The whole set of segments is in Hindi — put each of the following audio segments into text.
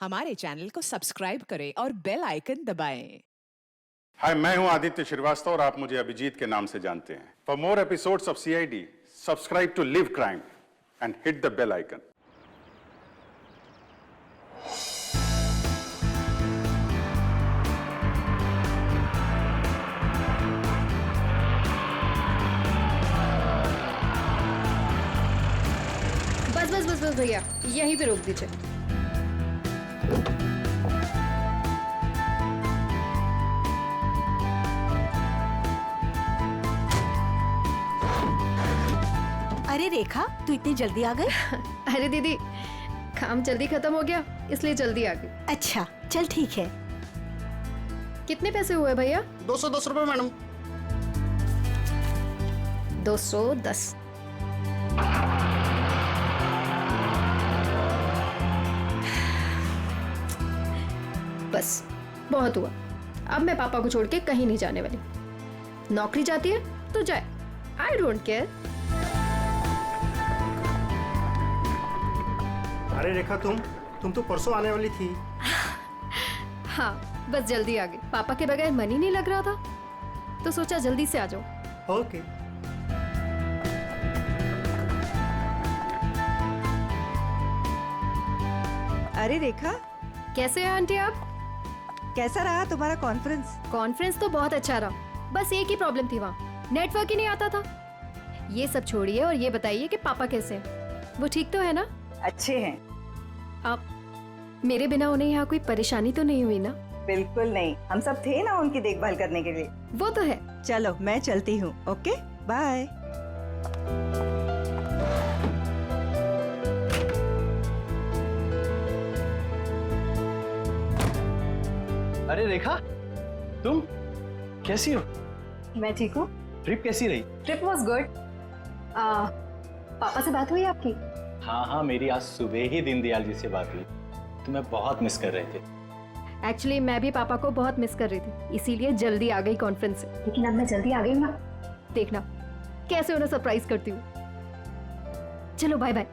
हमारे चैनल को सब्सक्राइब करें और बेल आइकन दबाएं। हाय, मैं हूं आदित्य श्रीवास्तव और आप मुझे अभिजीत के नाम से जानते हैं। For more episodes of CID, subscribe to live crime and hit the bell icon. बस बस बस बस भैया, यहीं पे रोक दीजिए। अरे रेखा, तू इतनी जल्दी आ गई? अरे दीदी, काम जल्दी खत्म हो गया इसलिए जल्दी आ गई। अच्छा चल ठीक है। कितने पैसे हुए भैया? 210 रुपए मैडम। 210। बस बहुत हुआ। अब मैं पापा को छोड़ के कहीं नहीं जाने वाली। नौकरी जाती है तो जाए, आई डोंट केयर। अरे रेखा, तुम तो परसों आने वाली थी। हाँ, बस जल्दी आ गई। पापा के बगैर मन ही नहीं लग रहा था तो सोचा जल्दी से आ जाओ। ओके। अरे रेखा, कैसे हैं आंटी आप? कैसा रहा तुम्हारा कॉन्फ्रेंस? कॉन्फ्रेंस तो बहुत अच्छा रहा, बस एक ही प्रॉब्लम थी, वहाँ नेटवर्क ही नहीं आता था। ये सब छोड़िए और ये बताइए कि पापा कैसे हैं? वो ठीक तो है ना? अच्छे हैं। आप मेरे बिना उन्हें यहाँ कोई परेशानी तो नहीं हुई ना? बिल्कुल नहीं, हम सब थे ना उनकी देखभाल करने के लिए। वो तो है। चलो मैं चलती हूँ। Okay bye. अरे रेखा, तुम कैसी हो? मैं ठीक हूँ। ट्रिप कैसी रही? Trip was good. पापा से बात हुई आपकी? हाँ, मेरी आज सुबह ही दीनदयाल जी से बात हुई। तुम्हें बहुत मिस कर रहे थे। एक्चुअली मैं भी पापा को बहुत मिस कर रही थी, इसीलिए जल्दी आ गई कॉन्फ्रेंस से। लेकिन अब मैं जल्दी आ गई ना, देखना कैसे उन्हें सरप्राइज करती हूँ। चलो बाय बाय।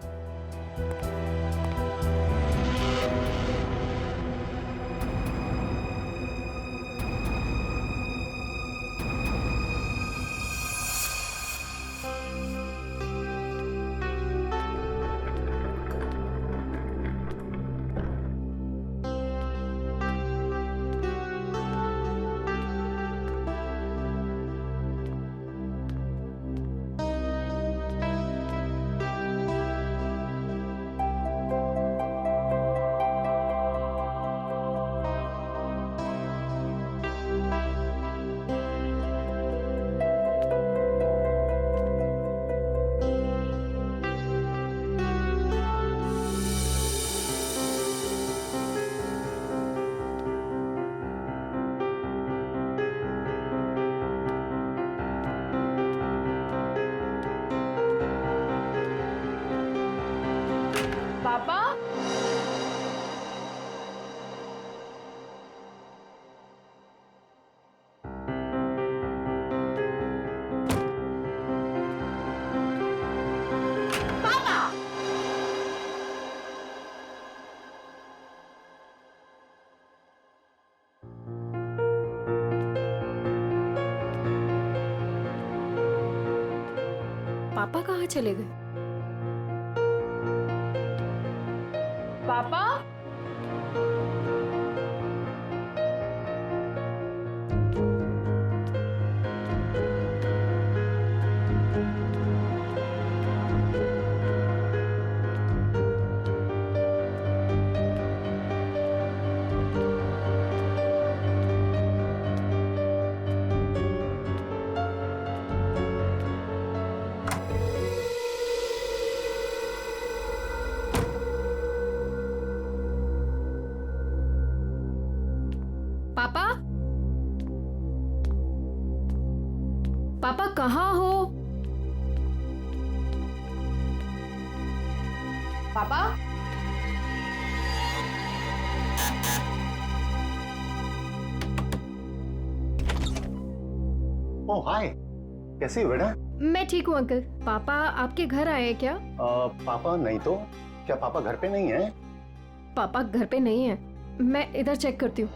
पापा, पापा कहाँ चले गए? पापा, पापा, पापा कहाँ हो? पापा, ओह हाय, कैसी हो बेटा? मैं ठीक हूँ अंकल। पापा आपके घर आए हैं क्या? पापा नहीं तो। क्या पापा घर पे नहीं है? पापा घर पे नहीं है, मैं इधर चेक करती हूँ।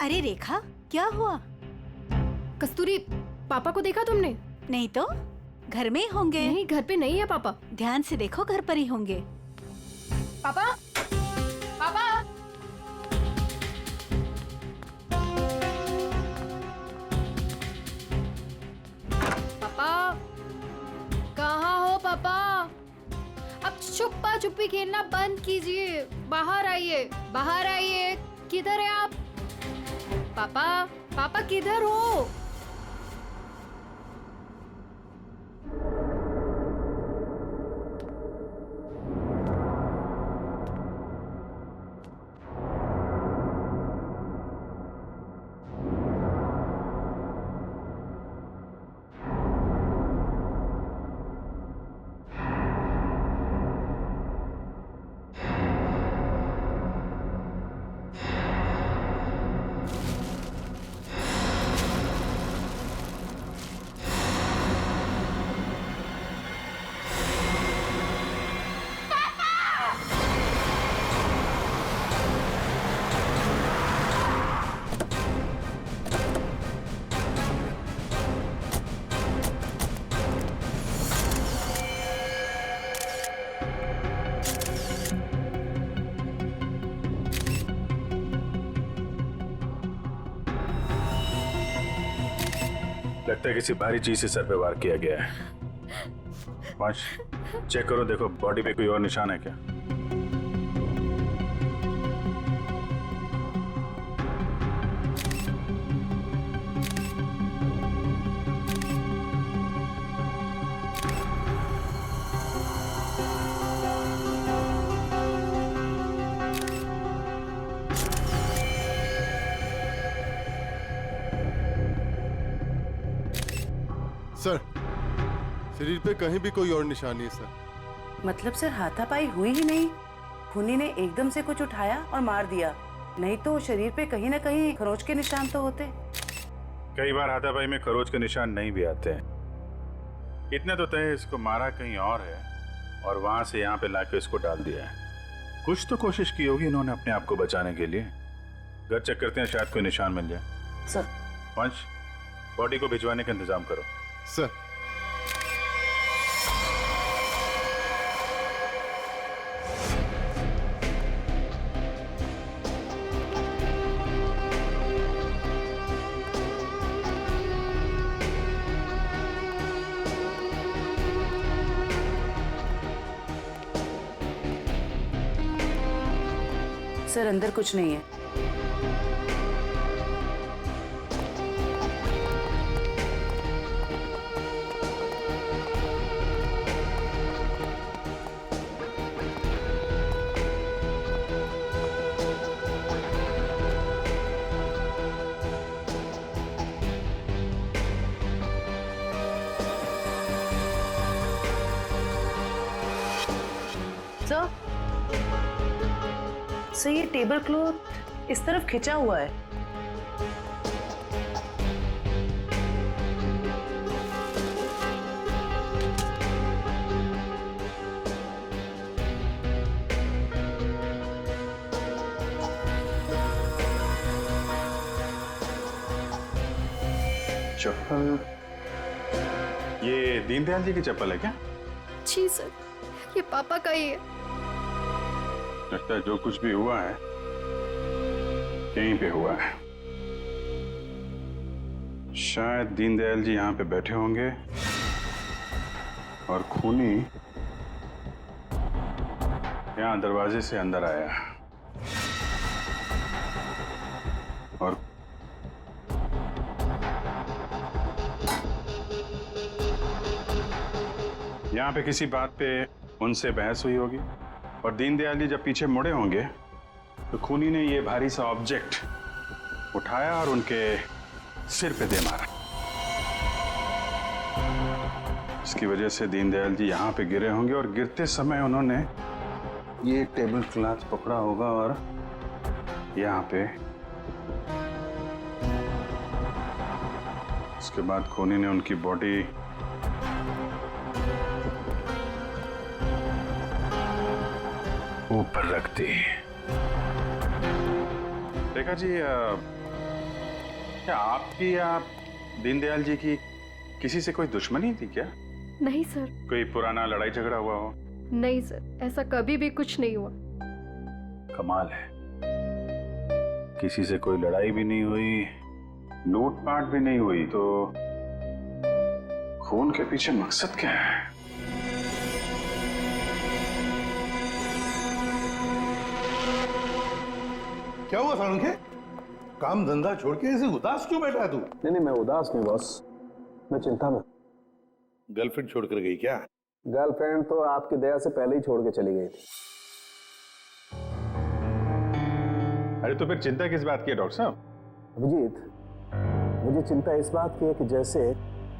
अरे रेखा, क्या हुआ? कस्तूरी, पापा को देखा तुमने? नहीं तो, घर में ही होंगे। नहीं, घर पे नहीं है पापा। ध्यान से देखो, घर पर ही होंगे। पापा, पापा, पापा, कहाँ हो पापा? अब छुपा छुपी खेलना बंद कीजिए, बाहर आइए, बाहर आइए। किधर है आप? पापा, पापा किधर हो? लगता है किसी भारी चीज से सर पे वार किया गया है। वंश, चेक करो, देखो बॉडी पे कोई और निशान है क्या? सर, शरीर पे कहीं भी कोई और निशान नहीं है सर। मतलब सर हाथापाई हुई ही नहीं, खूनी ने एकदम से कुछ उठाया और मार दिया, नहीं तो शरीर पे कहीं ना कहीं खरोच के निशान तो होते। कई बार हाथापाई में खरोच के निशान नहीं भी आते हैं। इतने तो तय इसको मारा कहीं और है और वहां से यहाँ पे लाके इसको डाल दिया है। कुछ तो कोशिश की होगी इन्होंने अपने आप को बचाने के लिए। घर चेक करते हैं, शायद कोई निशान मिल जाए। सर, वंश, बॉडी को भिजवाने का इंतजाम करो। सर, सर अंदर कुछ नहीं है। सर, ये टेबल क्लॉथ इस तरफ खिंचा हुआ है। चप्पल, ये दीनदयाल जी की चप्पल है क्या? जी सर, ये पापा का ही है। लगता है जो कुछ भी हुआ है यहीं पे हुआ है। शायद दीनदयाल जी यहाँ पे बैठे होंगे और खूनी यहाँ दरवाजे से अंदर आया और यहाँ पे किसी बात पे उनसे बहस हुई होगी और दीनदयाल जी जब पीछे मुड़े होंगे तो खूनी ने ये भारी सा ऑब्जेक्ट उठाया और उनके सिर पे दे मारा। इसकी वजह से दीनदयाल जी यहाँ पे गिरे होंगे और गिरते समय उन्होंने ये टेबल क्लॉथ पकड़ा होगा और यहाँ पे उसके बाद खूनी ने उनकी बॉडी ऊपर रख दी। रेखा जी, क्या आपकी या दीनदयाल जी की किसी से कोई दुश्मनी थी क्या? नहीं सर, कोई पुराना लड़ाई झगड़ा हुआ हो? नहीं सर, ऐसा कभी भी कुछ नहीं हुआ। कमाल है, किसी से कोई लड़ाई भी नहीं हुई, लूटपाट भी नहीं हुई, तो खून के पीछे मकसद क्या है? क्या हुआ सालुंखे? काम धंधा छोड़ के ऐसे उदास क्यों बैठा है तू? नहीं, मैं उदास नहीं बॉस, मैं चिंता में। गर्लफ्रेंड छोड़कर गई क्या? गर्लफ्रेंड तो आपकी दया से पहले ही छोड़ के चली गई थी। अरे तो फिर चिंता किस बात की है डॉक्टर साहब? अभिजीत, मुझे चिंता इस बात की है कि जैसे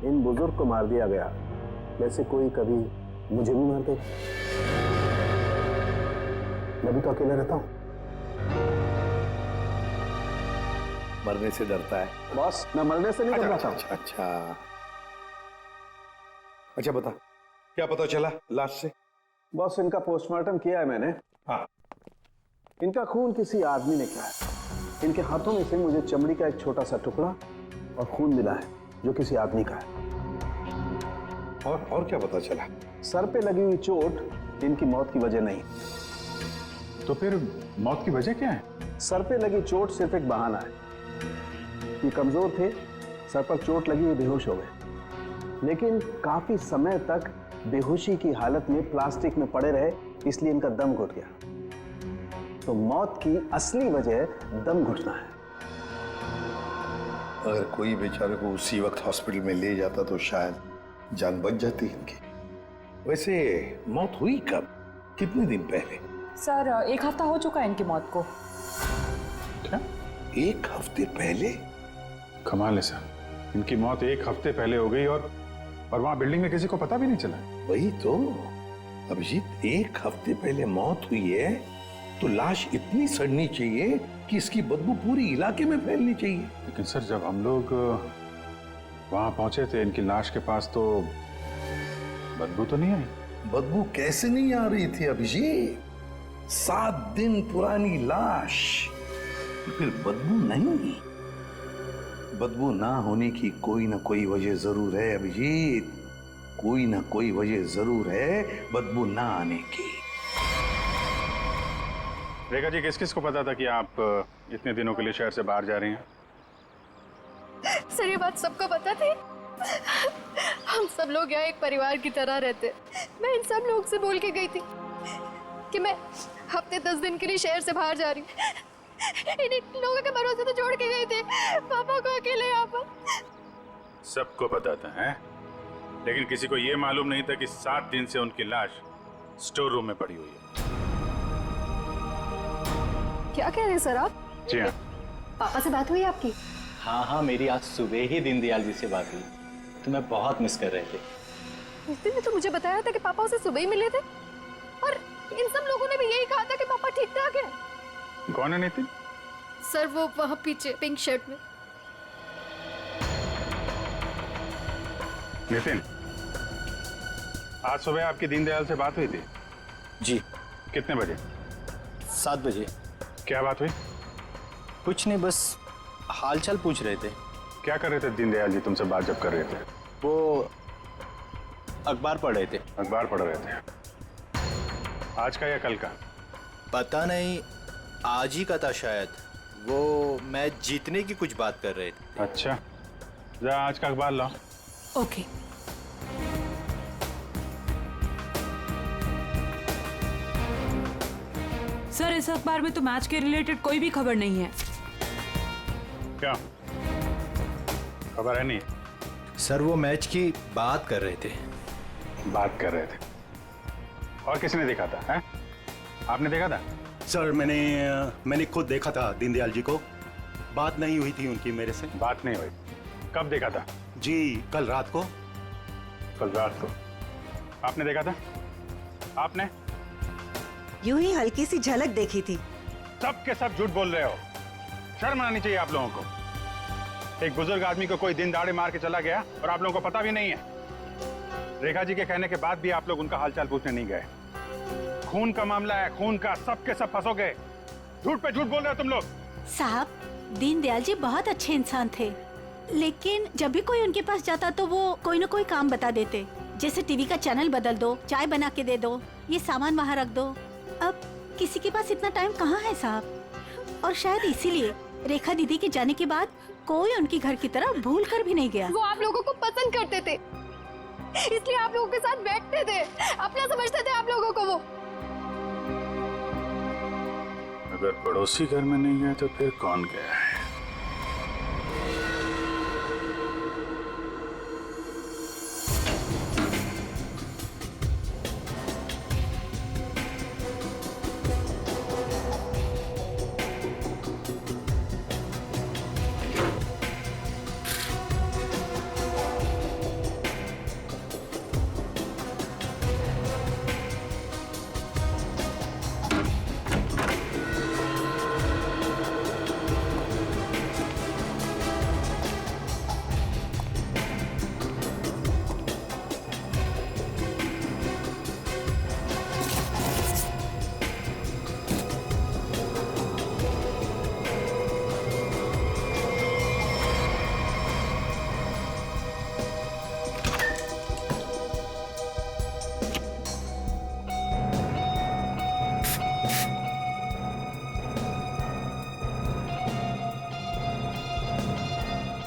इन बुजुर्ग को मार दिया गया, वैसे कोई कभी मुझे भी मार देगा। मैं भी तो अकेला रहता हूँ। मरने से डरता है बॉस, मैं मरने से नहीं डर रहा था। अच्छा बता, क्या पता चला लाश से? बॉस, इनका पोस्टमार्टम किया है मैंने। हाँ। इनका खून किसी आदमी ने किया है। इनके हाथों में से मुझे चमड़ी का एक छोटा सा टुकड़ा और खून मिला है, जो किसी आदमी का है। और क्या पता चला? सर पे लगी हुई चोट इनकी मौत की वजह नहीं। तो फिर मौत की वजह क्या है? सर पे लगी चोट सिर्फ एक बहाना है। ये कमजोर थे, सर पर चोट लगी, ये बेहोश हो गए, लेकिन काफी समय तक बेहोशी की हालत में प्लास्टिक में पड़े रहे, इसलिए इनका दम घुट गया। तो मौत की असली वजह दम घुटना है। अगर कोई बेचारे को उसी वक्त हॉस्पिटल में ले जाता तो शायद जान बच जाती इनकी। वैसे मौत हुई कब, कितने दिन पहले? सर, 1 हफ्ता हो चुका है इनकी मौत को। क्या? 1 हफ्ते पहले? कमाल है सर, इनकी मौत 1 हफ्ते पहले हो गई और वहां बिल्डिंग में किसी को पता भी नहीं चला। वही तो अभिजीत, 1 हफ्ते पहले मौत हुई है तो लाश इतनी सड़नी चाहिए कि इसकी बदबू पूरी इलाके में फैलनी चाहिए। लेकिन सर, जब हम लोग वहां पहुंचे थे इनकी लाश के पास, तो बदबू तो नहीं आई। बदबू कैसे नहीं आ रही थी अभिजीत? 7 दिन पुरानी लाश, फिर बदबू नहीं? बदबू ना होने की कोई ना कोई वजह जरूर है अभिजीत, कोई ना कोई वजह जरूर है बदबू ना आने की। रेखा जी, किस किस को पता था कि आप इतने दिनों के लिए शहर से बाहर जा रही हैं? सर, ये बात सबको पता थी। हम सब लोग यहाँ एक परिवार की तरह रहते। मैं इन सब लोग से बोल के गई थी कि मैं हफ्ते 10 दिन के लिए शहर से बाहर जा रही हूँ। इन लोगों के भरोसे तो छोड़ के गए थे पापा को अकेले यहाँ पर। सबको पता था, हैं? लेकिन किसी को यह मालूम नहीं था कि 7 दिन से उनकी लाश स्टोर रूम में पड़ी हुई है। क्या कह रहे हैं सर आप? जी हाँ। पापा से बात हुई आपकी? हाँ, मेरी आज सुबह ही दीनदयाल जी से बात हुई। तुम्हें बहुत मिस कर रहे थे। नितिन ने तो मुझे बताया था कि पापा उसे सुबह ही मिले थे, और इन सब लोगों ने भी यही कहा था कि पापा ठीक ठाक है। कौन है नितिन? सर, वो वहाँ पीछे पिंक शर्ट में। नितिन, आज सुबह आपकी दीनदयाल से बात हुई थी? जी। कितने बजे? 7 बजे। क्या बात हुई? कुछ नहीं, बस हालचाल पूछ रहे थे। क्या कर रहे थे दीनदयाल जी तुमसे बात जब कर रहे थे? वो अखबार पढ़ रहे थे। अखबार पढ़ रहे थे? आज का या कल का? पता नहीं, आज ही का था शायद। वो मैच जीतने की कुछ बात कर रहे थे। अच्छा, जा आज का अखबार लाओ। ओके। सर, इस अखबार में तो मैच के रिलेटेड कोई भी खबर नहीं है। क्या खबर है? नहीं सर, वो मैच की बात कर रहे थे। बात कर रहे थे? और किसने देखा था? हैं? आपने देखा था? सर, मैंने खुद देखा था दीनदयाल जी को। बात नहीं हुई थी उनकी मेरे से। बात नहीं हुई? कब देखा था? जी, कल रात को। कल रात को आपने देखा था? आपने? यूं ही हल्की सी झलक देखी थी। सब के सब झूठ बोल रहे हो। शर्म आनी चाहिए आप लोगों को। एक बुजुर्ग आदमी को कोई दिन दाड़े मार के चला गया और आप लोगों को पता भी नहीं है। रेखा जी के कहने के बाद भी आप लोग उनका हालचाल पूछने नहीं गए। खून का मामला है, खून का, सब के सब फंसोगे। झूठ पे झूठ बोल रहे हो तुम लोग। साहब, दीनदयाल जी बहुत अच्छे इंसान थे, लेकिन जब भी कोई उनके पास जाता तो वो कोई न कोई काम बता देते, जैसे टीवी का चैनल बदल दो, चाय बना के दे दो, ये सामान वहाँ रख दो। अब किसी के पास इतना टाइम कहाँ है साहब, और शायद इसीलिए रेखा दीदी के जाने के बाद कोई उनकी घर की तरह भूल कर भी नहीं गया। वो आप लोगों को पसंद करते थे, इसलिए आप लोगों के साथ बैठते थे, अपना समझते थे आप लोगों को वो। अगर पड़ोसी घर में नहीं है तो फिर कौन गया है?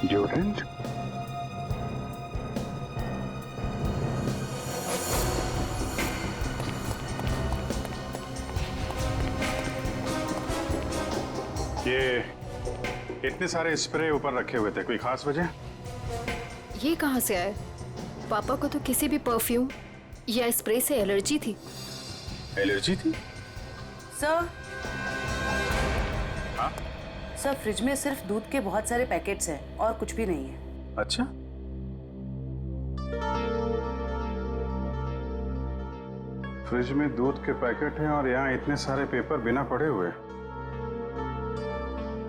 Deodorant? ये इतने सारे स्प्रे ऊपर रखे हुए थे, कोई खास वजह? ये कहाँ से आए? पापा को तो किसी भी परफ्यूम या स्प्रे से एलर्जी थी। एलर्जी थी? सर, हाँ? सर फ्रिज में सिर्फ दूध के बहुत सारे पैकेट्स हैं और कुछ भी नहीं है। अच्छा, फ्रिज में दूध के पैकेट हैं और यहाँ इतने सारे पेपर बिना पढ़े हुए।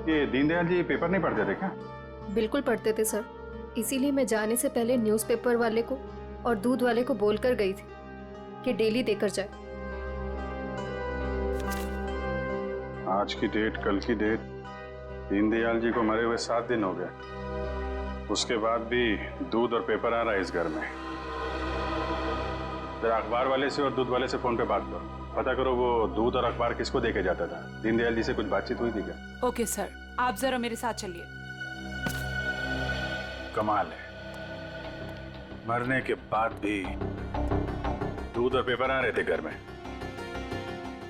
ये दीनदयाल जी पेपर नहीं पढ़ते थे क्या? बिल्कुल पढ़ते थे सर, इसीलिए मैं जाने से पहले न्यूज़पेपर वाले को और दूध वाले को बोलकर गई थी कि डेली देकर जाए। आज की डेट, कल की डेट, दीनदयाल जी को मरे हुए 7 दिन हो गए। उसके बाद भी दूध और पेपर आ रहा है इस घर में। जरा अखबार वाले से और दूध वाले से फोन पे बात करो, पता करो वो दूध और अखबार किसको देके जाता था। दीनदयाल जी से कुछ बातचीत हुई थी क्या? ओके सर, आप जरा मेरे साथ चलिए। कमाल है, मरने के बाद भी दूध और पेपर आ रहे थे घर में।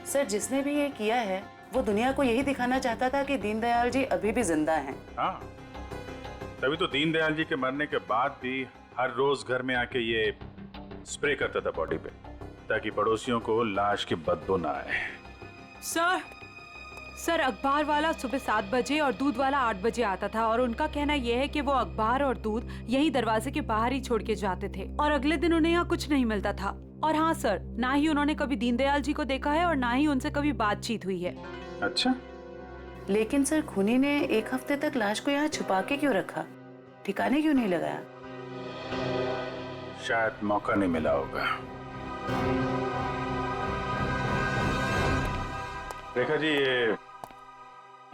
सर, जिसने भी ये किया है वो दुनिया को यही दिखाना चाहता था कि दीनदयाल जी अभी भी जिंदा हैं। हाँ, तभी तो दीनदयाल जी के मरने के बाद भी हर रोज घर में आके ये स्प्रे करता था बॉडी पे, ताकि पड़ोसियों को लाश की बदबू ना आए। सर अखबार वाला सुबह 7 बजे और दूध वाला 8 बजे आता था, और उनका कहना यह है कि वो अखबार और दूध यही दरवाजे के बाहर ही छोड़ के जाते थे, और अगले दिन उन्हें यहाँ कुछ नहीं मिलता था। और हाँ सर, ना ही उन्होंने कभी दीनदयाल जी को देखा है और ना ही उनसे कभी बातचीत हुई है। अच्छा, लेकिन सर खूनी ने 1 हफ्ते तक लाश को यहाँ छुपा के क्यों रखा? ठिकाने क्यों नहीं लगाया? शायद मौका नहीं मिला होगा। रेखा जी, ये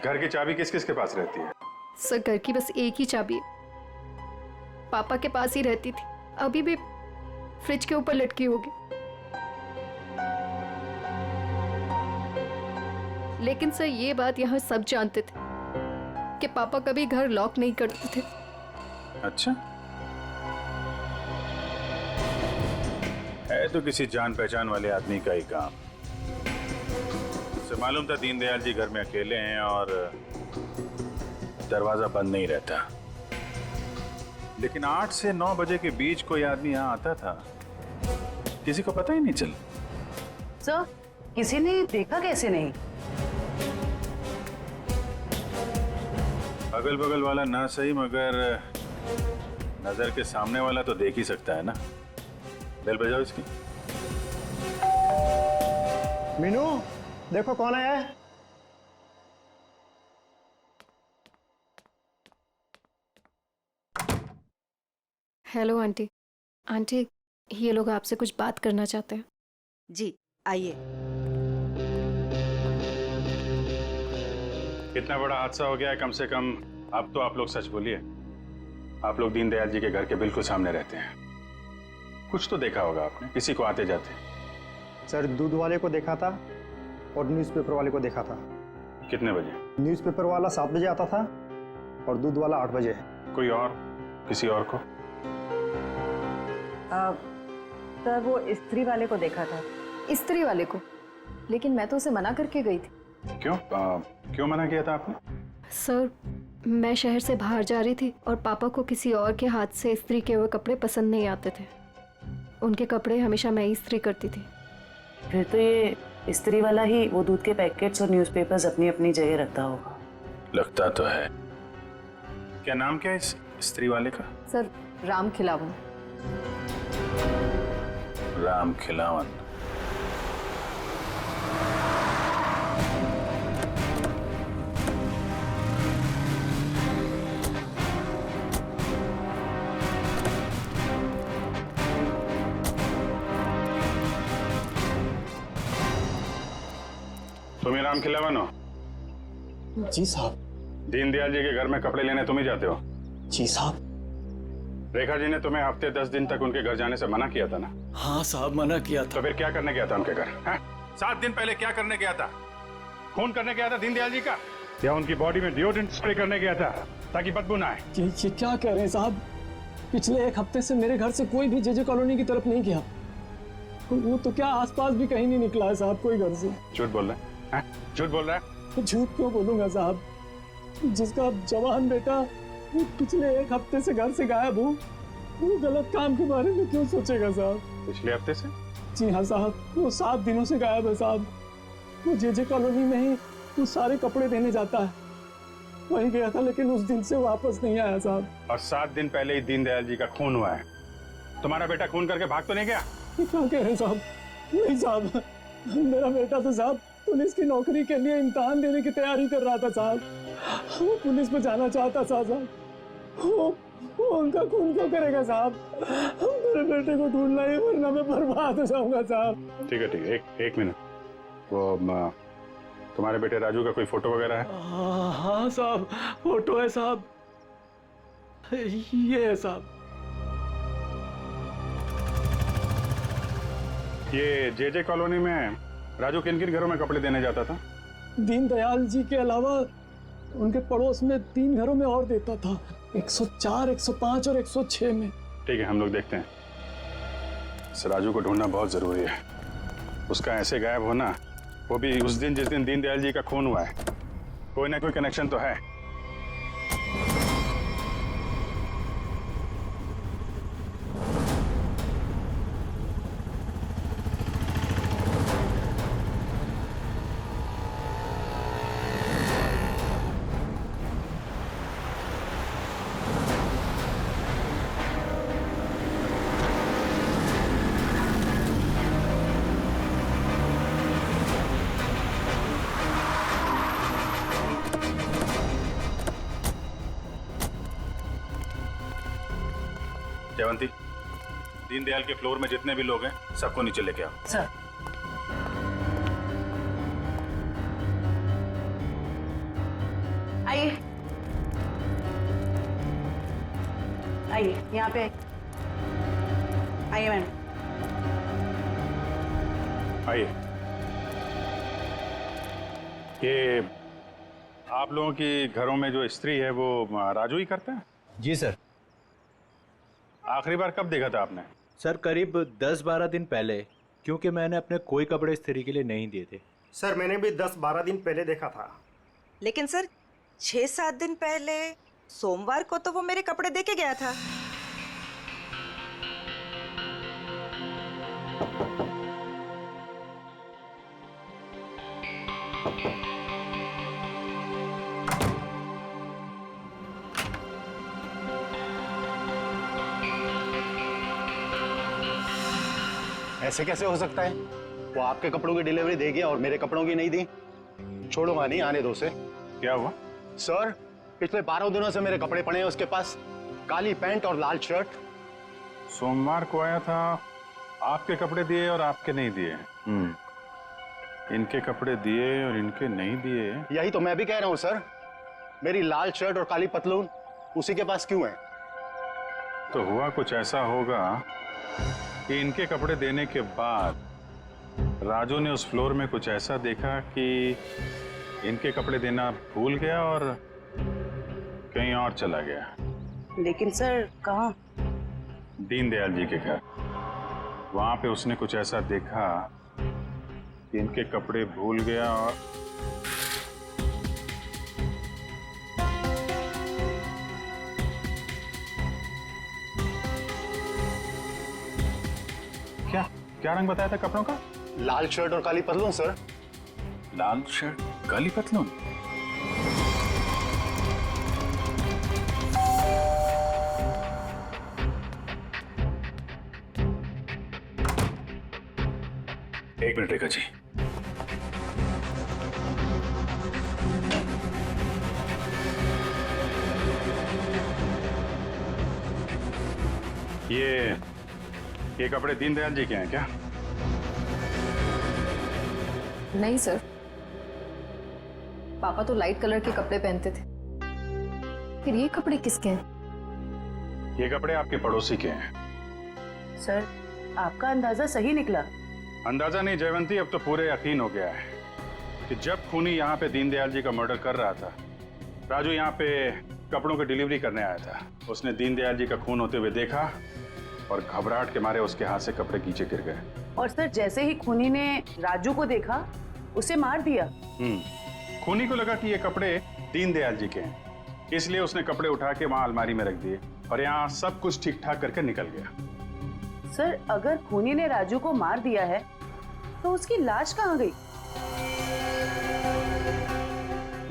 घर की चाबी किस किस के पास रहती है? सर घर की बस एक ही चाबी है, पापा के पास ही रहती थी, अभी भी फ्रिज के ऊपर लटकी होगी। लेकिन सर ये बात यहाँ सब जानते थे कि पापा कभी घर लॉक नहीं करते थे। अच्छा, है तो किसी जान पहचान वाले आदमी का ही काम। उसे मालूम था दीनदयाल जी घर में अकेले हैं और दरवाजा बंद नहीं रहता, लेकिन 8 से 9 बजे के बीच कोई आदमी यहाँ आता था, किसी को पता ही नहीं चला। सर, किसी ने देखा कैसे नहीं? अगल बगल वाला ना सही, मगर नजर के सामने वाला तो देख ही सकता है ना। बेल बजाओ इसकी। मीनू, देखो कौन आया है। Hello aunty. आंटी, ये लोग आपसे कुछ बात करना चाहते हैं। जी आइए। इतना बड़ा हादसा हो गया है, कम से कम अब तो आप लोग सच बोलिए। आप लोग दीनदयाल जी के घर के बिल्कुल सामने रहते हैं, कुछ तो देखा होगा आपने, किसी को आते जाते। सर दूध वाले को देखा था और न्यूज़पेपर वाले को देखा था। कितने बजे? न्यूज़पेपर वाला 7 बजे आता था और दूध वाला 8 बजे। कोई और, किसी और को? सर वो स्त्री वाले को देखा था। स्त्री वाले को? लेकिन मैं तो उसे मना करके गई थी। क्यों क्यों मना किया था आपने? सर मैं शहर से बाहर जा रही थी और पापा को किसी और के हाथ से इस्त्री किए हुए कपड़े पसंद नहीं आते थे। उनके कपड़े हमेशा मैं ही इस्त्री करती थी। फिर तो ये स्त्री वाला ही वो दूध के पैकेट्स और न्यूज़पेपर्स अपनी अपनी जगह रखता होगा। लगता तो है। क्या नाम क्या है इस स्त्री वाले का? सर राम खिलावन। राम खिलावन। तुम ही राम खिलावन हो? जी साहब। दीनदयाल जी के घर में कपड़े लेने तुम ही जाते हो? जी साहब। रेखा जी ने तुम्हें हफ्ते 10 दिन तक उनके घर जाने से मना किया था ना? हाँ साहब मना किया था। तो फिर क्या करने गया था उनके घर? 7 दिन पहले क्या करने गया था? खून करने गया था दीनदयाल जी का, या उनकी बॉडी में डिओड्रेंट स्प्रे करने गया था ताकि बदबू ना आए? ये क्या कह रहे हैं साहब? पिछले 1 हफ्ते से मेरे घर से कोई भी जेजे कॉलोनी की तरफ नहीं गया। वो तो क्या आसपास भी कहीं नहीं निकला है साहब कोई घर से। झूठ बोल रहा है? झूठ बोल रहा है? झूठ क्यों बोलूंगा साहब? जिसका जवान बेटा वो पिछले 1 हफ्ते से घर से गायब हो, वो गलत काम के बारे में क्यों सोचेगा साहब? पिछले हफ्ते से? जी हाँ साहब, वो 7 दिनों से गायब है साहब। वो जेजे कॉलोनी में ही वो सारे कपड़े देने जाता है, वहीं गया था लेकिन उस दिन से वापस नहीं आया साहब। और 7 दिन पहले ही दीनदयाल जी का खून हुआ है। तुम्हारा बेटा खून करके भाग तो नहीं गया? क्या कह रहे हैं साहब? नहीं साहब, मेरा बेटा तो साहब पुलिस की नौकरी के लिए इम्तिहान देने की तैयारी कर रहा था साहब। वो पुलिस में जाना चाहता था साहब। वो उनका खून क्यों करेगा साहब? मेरे बेटे को ढूंढना है वरना मैं बर्बाद हो जाऊंगा साहब। ठीक है ठीक है, एक मिनट। वो तुम्हारे बेटे राजू का कोई फोटो वगैरह है? हाँ साहब, फोटो है साहब, ये है साहब। ये जेजे कॉलोनी में राजू किन किन घरों में कपड़े देने जाता था? दीनदयाल जी के अलावा उनके पड़ोस में 3 घरों में और देता था, 104, 105 और 106 में। ठीक है, हम लोग देखते हैं। इस राजू को ढूंढना बहुत जरूरी है। उसका ऐसे गायब होना, वो भी उस दिन जिस दिन दीनदयाल जी का खून हुआ है, कोई ना कोई कनेक्शन तो है। जयवंती, दीनदयाल के फ्लोर में जितने भी लोग हैं सबको नीचे लेके आओ। सर। आइए आइए, यहाँ पे आइए मैम। आइए। ये आप लोगों की घरों में जो स्त्री है वो राजू ही करता है? जी सर। आखिरी बार कब देखा था आपने? सर करीब 10-12 दिन पहले, क्योंकि मैंने अपने कोई कपड़े इस्त्री के लिए नहीं दिए थे। सर मैंने भी 10-12 दिन पहले देखा था। लेकिन सर 6-7 दिन पहले सोमवार को तो वो मेरे कपड़े दे के गया था। ऐसे कैसे हो सकता है? वो आपके कपड़ों की डिलीवरी दे गया और मेरे कपड़ों की नहीं दी। छोड़ूंगा नहीं, आने दो उसे। क्या हुआ? सर पिछले 12 दिनों से मेरे कपड़े पड़े हैं उसके पास, काली पैंट और लाल शर्ट। सोमवार को आया था, आपके कपड़े दिए और आपके नहीं दिए। इनके कपड़े दिए और इनके नहीं दिए। यही तो मैं भी कह रहा हूँ सर, मेरी लाल शर्ट और काली पतलून उसी के पास क्यों है? तो हुआ कुछ ऐसा होगा कि इनके कपड़े देने के बाद राजू ने उस फ्लोर में कुछ ऐसा देखा कि इनके कपड़े देना भूल गया और कहीं और चला गया। लेकिन सर कहाँ? दीनदयाल जी के घर। वहां पे उसने कुछ ऐसा देखा कि इनके कपड़े भूल गया और क्या क्या रंग बताया था कपड़ों का? लाल शर्ट और काली पतलून सर। लाल शर्ट काली पतलून। एक मिनट रेखा जी। ये कपड़े दीनदयाल जी के हैं क्या? नहीं सर, पापा तो लाइट कलर के कपड़े पहनते थे। फिर ये कपड़े किसके हैं? ये कपड़े आपके पड़ोसी के हैं। सर आपका अंदाजा सही निकला। अंदाजा नहीं जयवंती, अब तो पूरे यकीन हो गया है कि जब खूनी यहाँ पे दीनदयाल जी का मर्डर कर रहा था, राजू यहाँ पे कपड़ों की डिलीवरी करने आया था। उसने दीनदयाल जी का खून होते हुए देखा और घबराहट के मारे उसके हाथ से कपड़े नीचे गिर गए। और सर जैसे ही खूनी ने राजू को देखा, उसे मार दिया। खूनी को लगा कि ये कपड़े दीनदयाल जी के हैं, इसलिए उसने कपड़े उठा के वहां अलमारी में रख दिए और यहाँ सब कुछ ठीक ठाक करके निकल गया। सर अगर खूनी ने राजू को मार दिया है तो उसकी लाश कहाँ गई?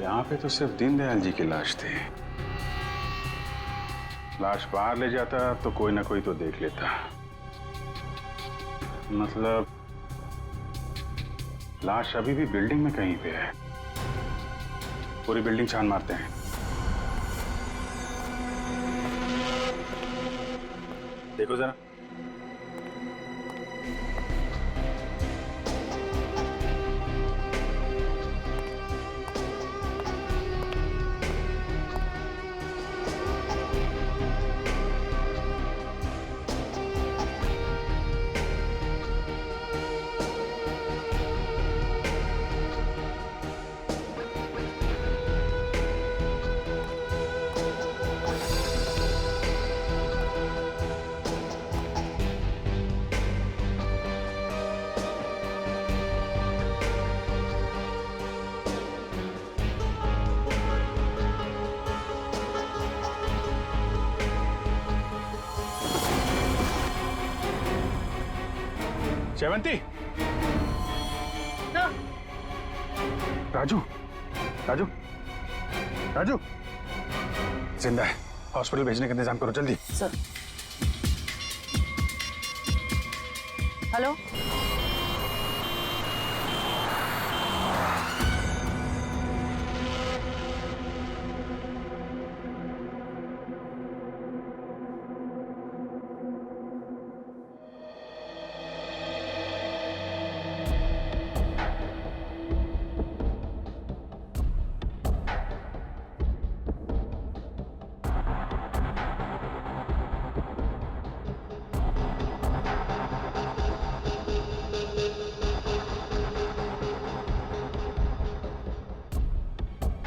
यहाँ पे तो सिर्फ दीनदयाल जी की लाश थी। लाश बाहर ले जाता तो कोई ना कोई तो देख लेता। मतलब लाश अभी भी बिल्डिंग में कहीं पे है। पूरी बिल्डिंग छान मारते हैं। देखो जरा। जयवंती, राजू राजू राजू जिंदा है। हॉस्पिटल भेजने का इंतजाम करो जल्दी। सर हेलो,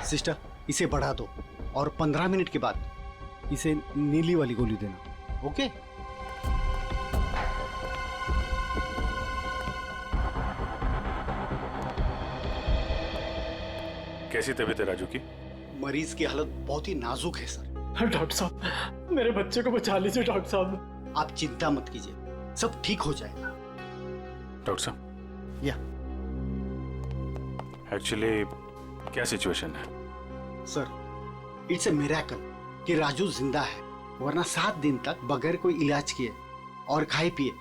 सिस्टर इसे बढ़ा दो और 15 मिनट के बाद इसे नीली वाली गोली देना। ओके? कैसी तबीयत है राजू की? मरीज की हालत बहुत ही नाजुक है सर। डॉक्टर साहब, मेरे बच्चे को बचा लीजिए डॉक्टर साहब। आप चिंता मत कीजिए, सब ठीक हो जाएगा। डॉक्टर साहब, या एक्चुअली क्या सिचुएशन है? सर इट्स ए मिरेकल कि राजू जिंदा है, वरना 7 दिन तक बगैर कोई इलाज किए और खाए पिए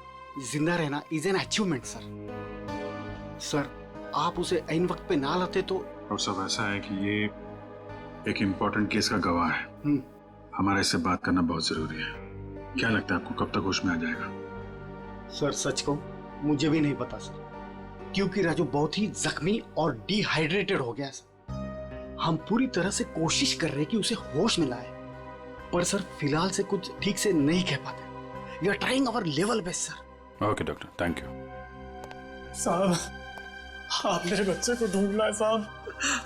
जिंदा रहना is an achievement sir. Sir आप उसे ऐन वक्त पे ना लाते तो। और सब ऐसा है कि ये एक इम्पोर्टेंट केस का गवाह है। हमारा इससे बात करना बहुत जरूरी है। क्या लगता है आपको कब तक होश में आ जाएगा? सर सच कहूं मुझे भी नहीं पता सर। क्योंकि राजू बहुत ही जख्मी और डिहाइड्रेटेड हो गया सर। हम पूरी तरह से कोशिश कर रहे हैं कि उसे होश में लाए, पर सर फिलहाल से कुछ ठीक से नहीं कह पाते। We are trying our level best sir. Okay doctor, thank you. साहब, आप मेरे बच्चे को ढूंढ लाए साहब,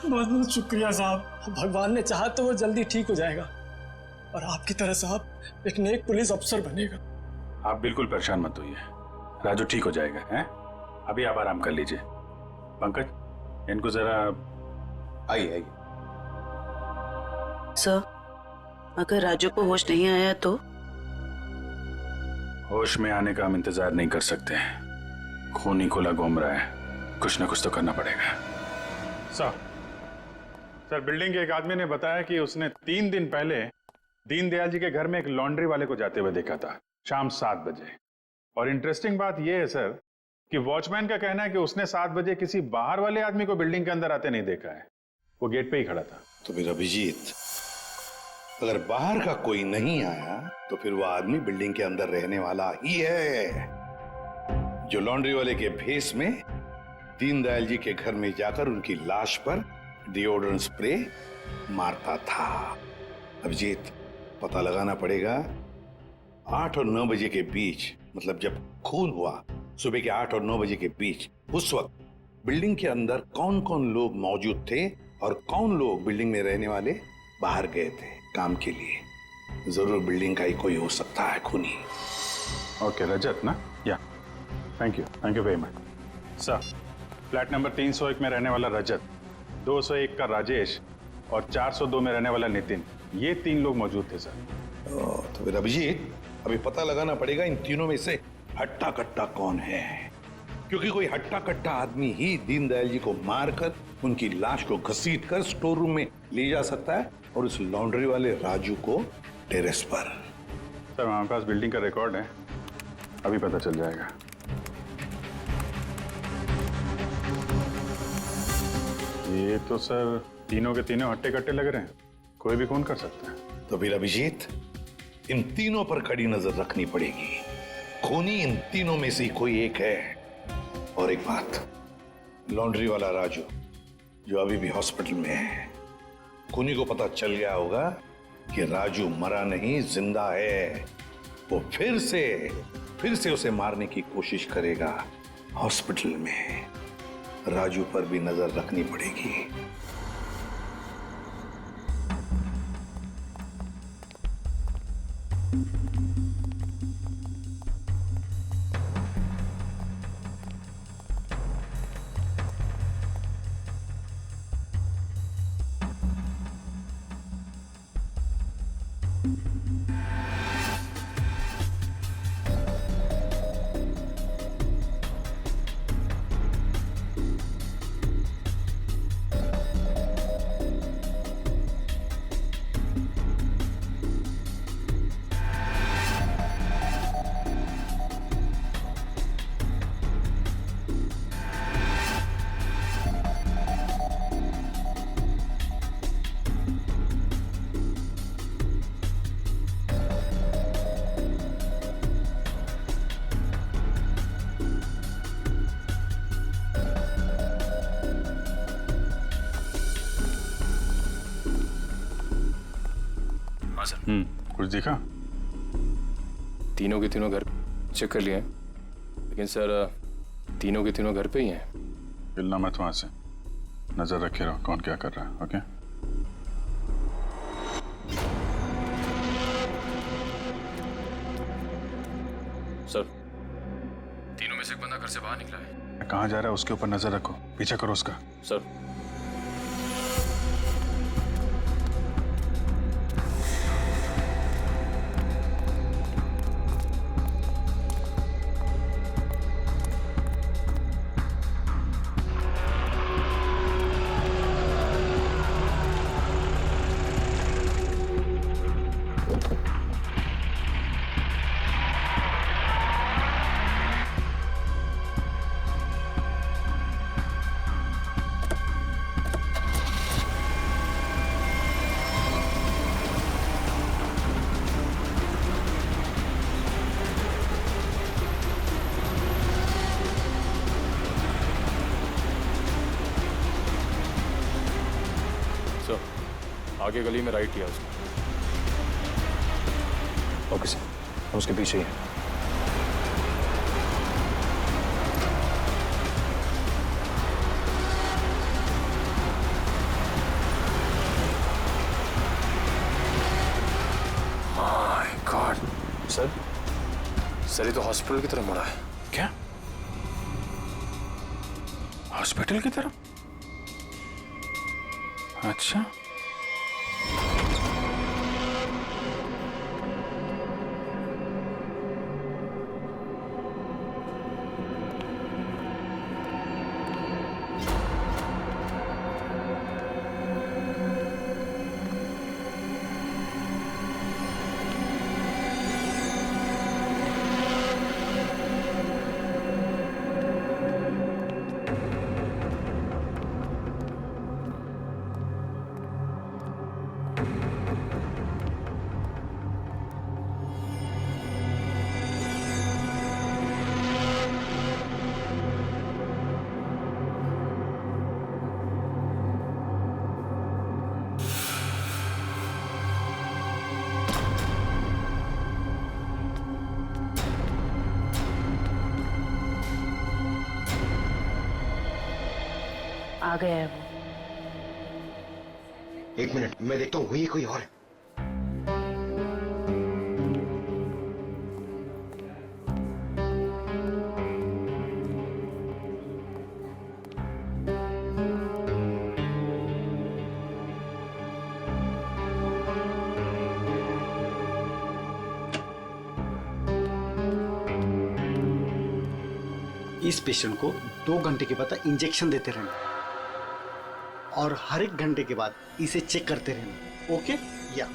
बहुत बहुत शुक्रिया साहब। भगवान ने चाहा तो वो जल्दी ठीक हो जाएगा और आपकी तरह साहब एक नेक पुलिस अफसर बनेगा। आप बिल्कुल परेशान मत होइए, राजू ठीक हो जाएगा। हैं? अभी आप आराम कर लीजिए। पंकज, इनको जरा आइए। सर, अगर राजू को होश नहीं आया तो? होश में आने का हम इंतजार नहीं कर सकते। खून ही खुला घूम रहा है, कुछ ना कुछ तो करना पड़ेगा। सर, बिल्डिंग के एक आदमी ने बताया कि उसने 3 दिन पहले दीनदयाल जी के घर में एक लॉन्ड्री वाले को जाते हुए देखा था, शाम 7 बजे। और इंटरेस्टिंग बात यह है सर कि वॉचमैन का कहना है कि उसने 7 बजे किसी बाहर वाले आदमी को बिल्डिंग के अंदर आते नहीं देखा है, वो गेट पे ही खड़ा था। तो फिर अभिजीत, अगर बाहर का कोई नहीं आया तो फिर वो आदमी बिल्डिंग के अंदर रहने वाला ही है, जो लॉन्ड्री वाले के भेस में दीनदयाल जी के घर में जाकर उनकी लाश पर डिओड्रेंट स्प्रे मारता था। अभिजीत, पता लगाना पड़ेगा 8 और 9 बजे के बीच, मतलब जब खून हुआ सुबह के 8 और 9 बजे के बीच, उस वक्त बिल्डिंग के अंदर कौन कौन लोग मौजूद थे और कौन लोग बिल्डिंग में रहने वाले बाहर गए थे काम के लिए। जरूर बिल्डिंग का ही कोई हो सकता है खूनी। ओके, रजत ना? या, thank you very much sir. Flat number 301 में रहने वाला रजत, 201 का राजेश और 402 में रहने वाला नितिन, ये 3 लोग मौजूद थे सर। तो फिर अभिजीत, अभी पता लगाना पड़ेगा इन तीनों में से हट्टा कट्टा कौन है, क्योंकि कोई हट्टा कट्टा आदमी ही दीनदयाल जी को मारकर उनकी लाश को घसीटकर स्टोर रूम में ले जा सकता है और उस लॉन्ड्री वाले राजू को टेरेस पर। सर, हमारे पास बिल्डिंग का रिकॉर्ड है, अभी पता चल जाएगा। ये तो सर तीनों के तीनों हट्टे कट्टे लग रहे हैं, कोई भी खून कर सकता है। तो फिर अभिजीत, इन तीनों पर कड़ी नजर रखनी पड़ेगी। खूनी इन तीनों में से कोई एक है। और एक बात, लॉन्ड्री वाला राजू जो अभी भी हॉस्पिटल में है, खूनी को पता चल गया होगा कि राजू मरा नहीं, जिंदा है। वो फिर से उसे मारने की कोशिश करेगा हॉस्पिटल में। राजू पर भी नजर रखनी पड़ेगी। कुछ दिखा? तीनों के तीनों घर चेक कर लिए, लेकिन सर तीनों के तीनों घर पे ही हैं। हिलना मत वहां से, नजर रखे रहो कौन क्या कर रहा है। ओके? सर, तीनों में से एक बंदा घर से बाहर निकला है। कहाँ जा रहा है उसके ऊपर नजर रखो, पीछा करो उसका। सर, सर आगे गली में राइट लिया उसने। ओके सर, हम उसके पीछे ही हैं। माय गॉड सर सर ये तो हॉस्पिटल की तरफ मुड़ा है। क्या हॉस्पिटल की तरफ? अच्छा आ गया है वो। एक मिनट, मैं देखता हूँ, वही कोई और है। इस पेशेंट को 2 घंटे के बाद इंजेक्शन देते रहना और हर 1 घंटे के बाद इसे चेक करते रहना। ओके या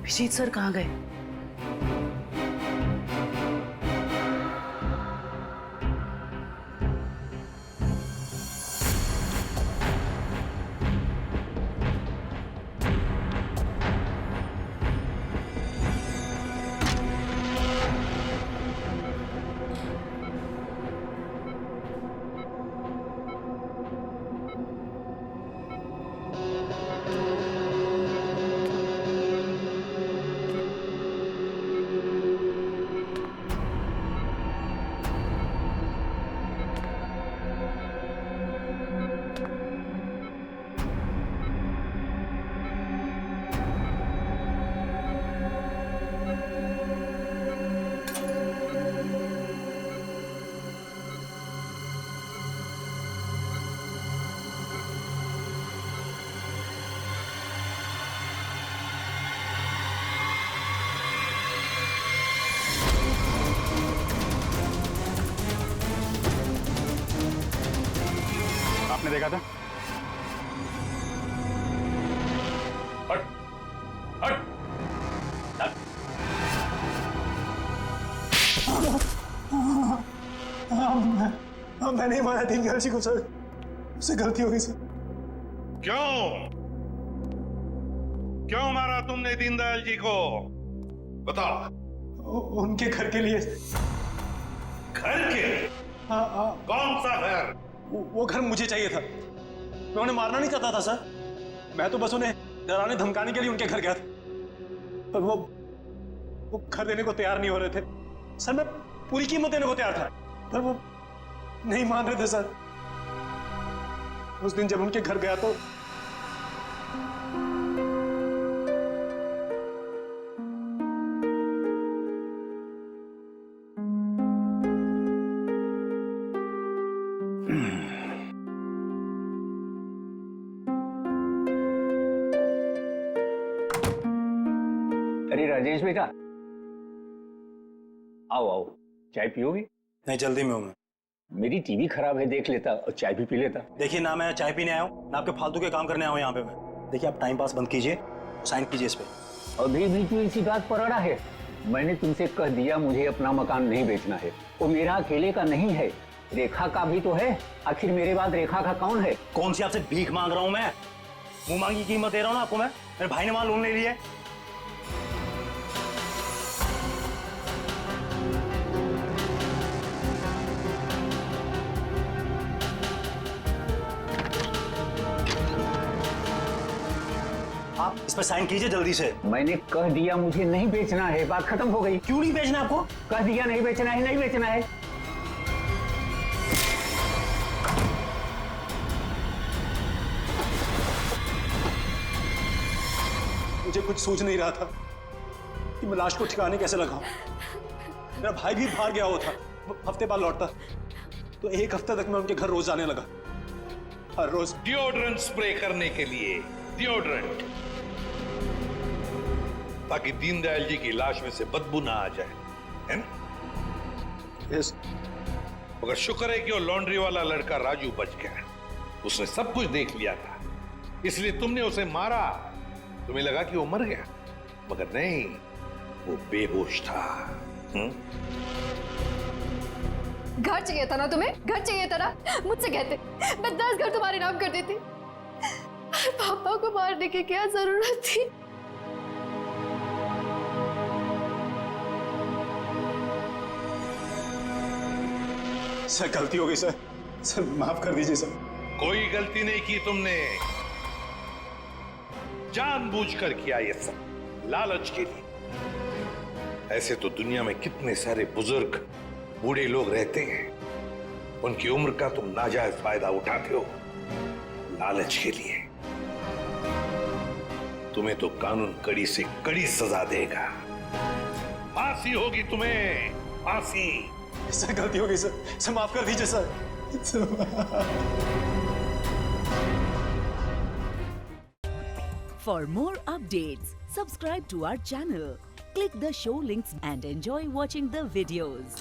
अभिजीत सर कहाँ गए? आपने देखा था? हट, हट, हट। मैं नहीं मारा दीनदयाल जी को सर, उससे गलती हो गई सर। क्यों मारा तुमने दीनदयाल जी को? बताओ। उनके घर के लिए। घर के? हाँ। कौन सा घर? वो घर मुझे चाहिए था। मैं उन्हें मारना नहीं चाहता था सर, मैं तो बस उन्हें डराने धमकाने के लिए उनके घर गया था, पर वो घर देने को तैयार नहीं हो रहे थे सर। मैं पूरी कीमत देने को तैयार था, पर वो नहीं मान रहे थे सर। उस दिन जब उनके घर गया तो अरे राजेश बेटा, आओ आओ, चाय पियोगे? नहीं, जल्दी में हूँ मैं। मेरी टीवी खराब है, देख लेता और चाय भी पी लेता। देखिए ना, मैं चाय पीने आया हूँ ना आपके फालतू के काम करने आया हूँ यहाँ पे मैं। देखिए आप टाइम पास बंद कीजिए, साइन कीजिए इस पे। अभी भी तू इसी बात पर अड़ा है? मैंने तुमसे कह दिया मुझे अपना मकान नहीं बेचना है। वो मेरा अकेले का नहीं है, रेखा का भी तो है। आखिर मेरे बाद रेखा का कौन है? कौन सी आपसे भीख मांग रहा हूं मैं? मुंह मांगी कीमत दे रहा हूं ना आपको मैं। मेरे भाई ने वहां लोन ले लिया है। आप इस पर साइन कीजिए जल्दी से। मैंने कह दिया मुझे नहीं बेचना है, बात खत्म हो गई। क्यों नहीं बेचना आपको? कह दिया नहीं बेचना है, नहीं बेचना है। मुझे कुछ सूझ नहीं रहा था कि मैं लाश को ठिकाने कैसे लगाऊं। मेरा भाई भी बाहर गया हुआ था, वो हफ्ते बाद लौटता, तो एक हफ्ते तक मैं उनके घर रोज जाने लगा, हर रोज। डिओड्रेंट स्प्रे करने के लिए डिओड्रेंट, ताकि दीनदयाल जी की लाश में से बदबू ना आ जाए, है ना? यस। मगर शुक्र है कि वो लॉन्ड्री वाला लड़का राजू बच गया। उसने सब कुछ देख लिया था, इसलिए तुमने उसे मारा। तुम्हें लगा कि वो मर गया, मगर नहीं, वो बेहोश था। घर चाहिए था ना तुम्हें? घर चाहिए था ना? मुझसे कहते, मैं 10 घर तुम्हारे नाम कर देती। पापा को मारने की क्या जरूरत थी? सर गलती हो गई सर, सर माफ कर दीजिए सर। कोई गलती नहीं की तुमने, जानबूझकर किया ये सब, लालच के लिए। ऐसे तो दुनिया में कितने सारे बुजुर्ग बूढ़े लोग रहते हैं, उनकी उम्र का तुम नाजायज फायदा उठाते हो लालच के लिए। तुम्हें तो कानून कड़ी से कड़ी सजा देगा, फांसी होगी तुम्हें, फांसी। सर गलती हो गई सर, सर माफ कर दीजिए sir. For more updates, subscribe to our channel, click the show links and enjoy watching the videos.